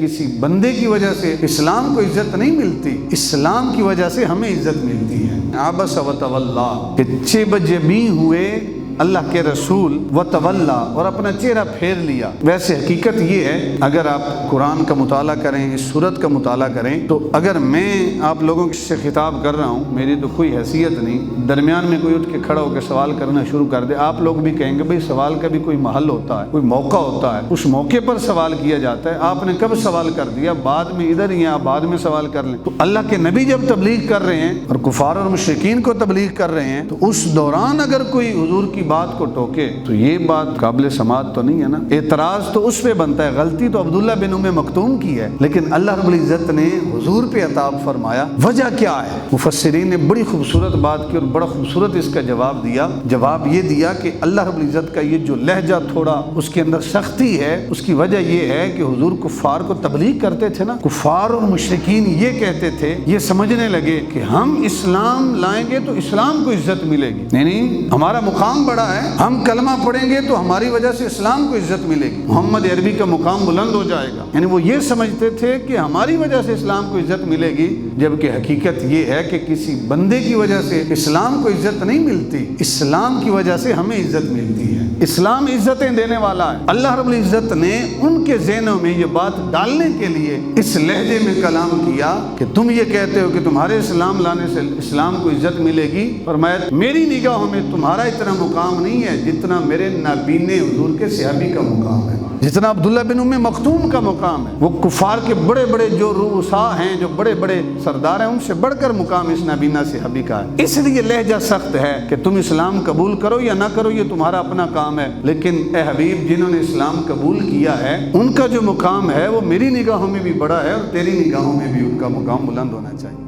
کسی بندے کی وجہ سے اسلام کو عزت نہیں ملتی، اسلام کی وجہ سے ہمیں عزت ملتی ہے۔ عبس وتولا کہ چبجبی ہوئے اللہ کے رسول وتولا اور اپنا چہرہ پھیر لیا۔ ویسے حقیقت یہ ہے، اگر آپ قرآن کا مطالعہ کریں، اس سورت کا مطالعہ کریں، تو اگر میں آپ لوگوں سے خطاب کر رہا ہوں، میری تو کوئی حیثیت نہیں، درمیان میں کوئی اٹھ کے کھڑا ہو کے سوال کرنا شروع کر دے، آپ لوگ بھی کہیں گے بھئی سوال کا بھی کوئی محل ہوتا ہے، کوئی موقع ہوتا ہے، اس موقع پر سوال کیا جاتا ہے۔ آپ نے کب سوال کر دیا؟ بعد میں ادھر ہی ہیں، آپ بعد میں سوال کر لیں۔ تو اللہ کے نبی جب تبلیغ کر رہے ہیں اور کفار اور مشرکین کو تبلیغ کر رہے ہیں، تو اس دوران اگر کوئی حضور کی بات کو ٹوکے تو یہ بات قابل سماعت تو نہیں ہے نا۔ اعتراض تو اس پہ بنتا ہے، غلطی تو عبداللہ بن ام مکتوم کی ہے، لیکن اللہ رب العزت نے حضور پہ عطاب فرمایا۔ وجہ کیا ہے؟ مفسرین نے بڑی خوبصورت بات کی اور بڑا خوبصورت اس کا جواب دیا۔ جواب یہ دیا کہ اللہ رب العزت کا یہ جو لہجہ تھوڑا اس کے اندر سختی ہے، اس کی وجہ یہ ہے کہ حضور کفار کو تبلیغ کرتے تھے نا، کفار اور مشرکین یہ کہتے تھے، یہ سمجھنے لگے کہ ہم اسلام لائیں گے تو اسلام کو عزت ملے گی، نہیں ہمارا مقام بڑا ہے، ہم کلمہ پڑھیں گے تو ہماری وجہ سے اسلام کو عزت ملے گی، محمد عربی کا مقام بلند ہو جائے گا۔ یعنی وہ یہ سمجھتے تھے کہ ہماری وجہ سے اسلام کو عزت ملے گی، جبکہ حقیقت یہ ہے کہ کسی بندے کی وجہ سے اسلام کو عزت نہیں ملتی، اسلام کی وجہ سے ہمیں عزت ملتی ہے۔ اسلام عزتیں دینے والا ہے۔ اللہ رب العزت نے ان کے ذہنوں میں یہ بات ڈالنے کے لیے اس لہجے میں کلام کیا کہ تم یہ کہتے ہو کہ تمہارے اسلام لانے سے اسلام کو عزت ملے گی، فرمایا میری نگاہوں میں تمہارا اتنا مقام نہیں ہے جتنا میرے نابین حضور کے صحابی کا مقام ہے، جتنا عبداللہ بن ام مکتوم کا مقام ہے۔ وہ کفار کے بڑے بڑے جو رؤساء ہیں، جو بڑے بڑے سردار ہیں، ان سے بڑھ کر مقام اس نابینا صحابی کا ہے۔ اس لیے لہجہ سخت ہے کہ تم اسلام قبول کرو یا نہ کرو، یہ تمہارا اپنا کام ہے، لیکن اے حبیب جنہوں نے اسلام قبول کیا ہے ان کا جو مقام ہے وہ میری نگاہوں میں بھی بڑا ہے اور تیری نگاہوں میں بھی ان کا مقام بلند ہونا چاہیے۔